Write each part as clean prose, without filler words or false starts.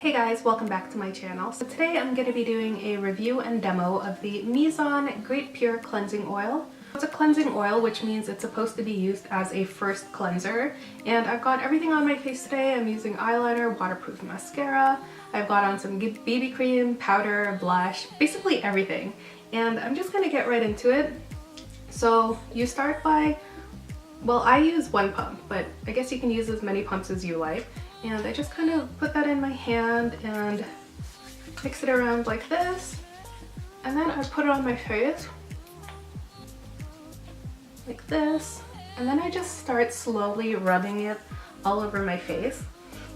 Hey guys, welcome back to my channel. So today I'm going to be doing a review and demo of the Mizon Great Pure Cleansing Oil. It's a cleansing oil, which means it's supposed to be used as a first cleanser. And I've got everything on my face today. I'm using eyeliner, waterproof mascara, I've got on some BB cream, powder, blush, basically everything. And I'm just going to get right into it. So you start by, well, I use one pump, but I guess you can use as many pumps as you like. And I just kind of put that in my hand and mix it around like this. And then I put it on my face like this. And then I just start slowly rubbing it all over my face.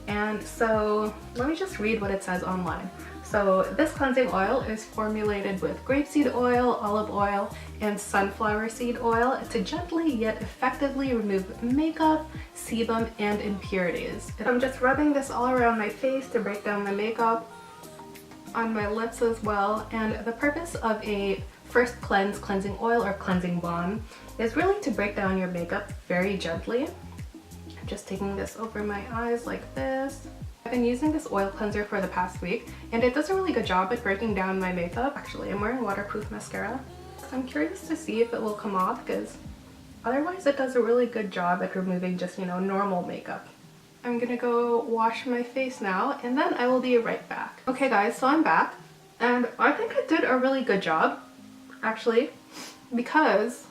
And so let me just read what it says online. So this cleansing oil is formulated with grapeseed oil, olive oil, and sunflower seed oil to gently yet effectively remove makeup, sebum, and impurities. And I'm just rubbing this all around my face to break down the makeup, on my lips as well. And the purpose of a first cleansing oil or cleansing balm is really to break down your makeup very gently. I'm just taking this over my eyes like this. I've been using this oil cleanser for the past week and it does a really good job at breaking down my makeup. Actually, I'm wearing waterproof mascara. So I'm curious to see if it will come off because otherwise it does a really good job at removing just, normal makeup. I'm gonna go wash my face now and then I will be right back. Okay guys, so I'm back and I think I did a really good job actually because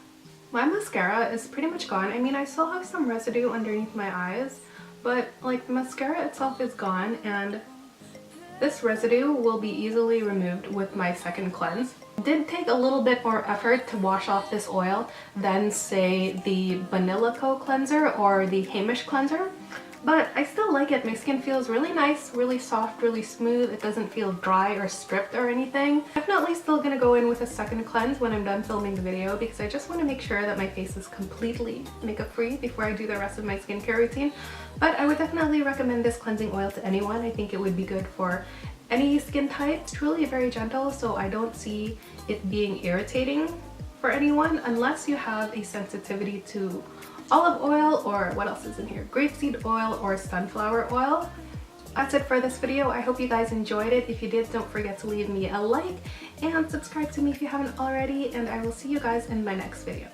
my mascara is pretty much gone. I mean, I still have some residue underneath my eyes, but like the mascara itself is gone and this residue will be easily removed with my second cleanse. It did take a little bit more effort to wash off this oil than say the Vanillico cleanser or the Hamish cleanser, but I still like it. My skin feels really nice, really soft, really smooth. It doesn't feel dry or stripped or anything. Definitely still gonna go in with a second cleanse when I'm done filming the video because I just want to make sure that my face is completely makeup free before I do the rest of my skincare routine. But I would definitely recommend this cleansing oil to anyone. I think it would be good for any skin type. It's truly very gentle, so I don't see it being irritating for anyone unless you have a sensitivity to olive oil or what else is in here? Grapeseed oil or sunflower oil. That's it for this video. I hope you guys enjoyed it. If you did, don't forget to leave me a like and subscribe to me if you haven't already, and I will see you guys in my next video.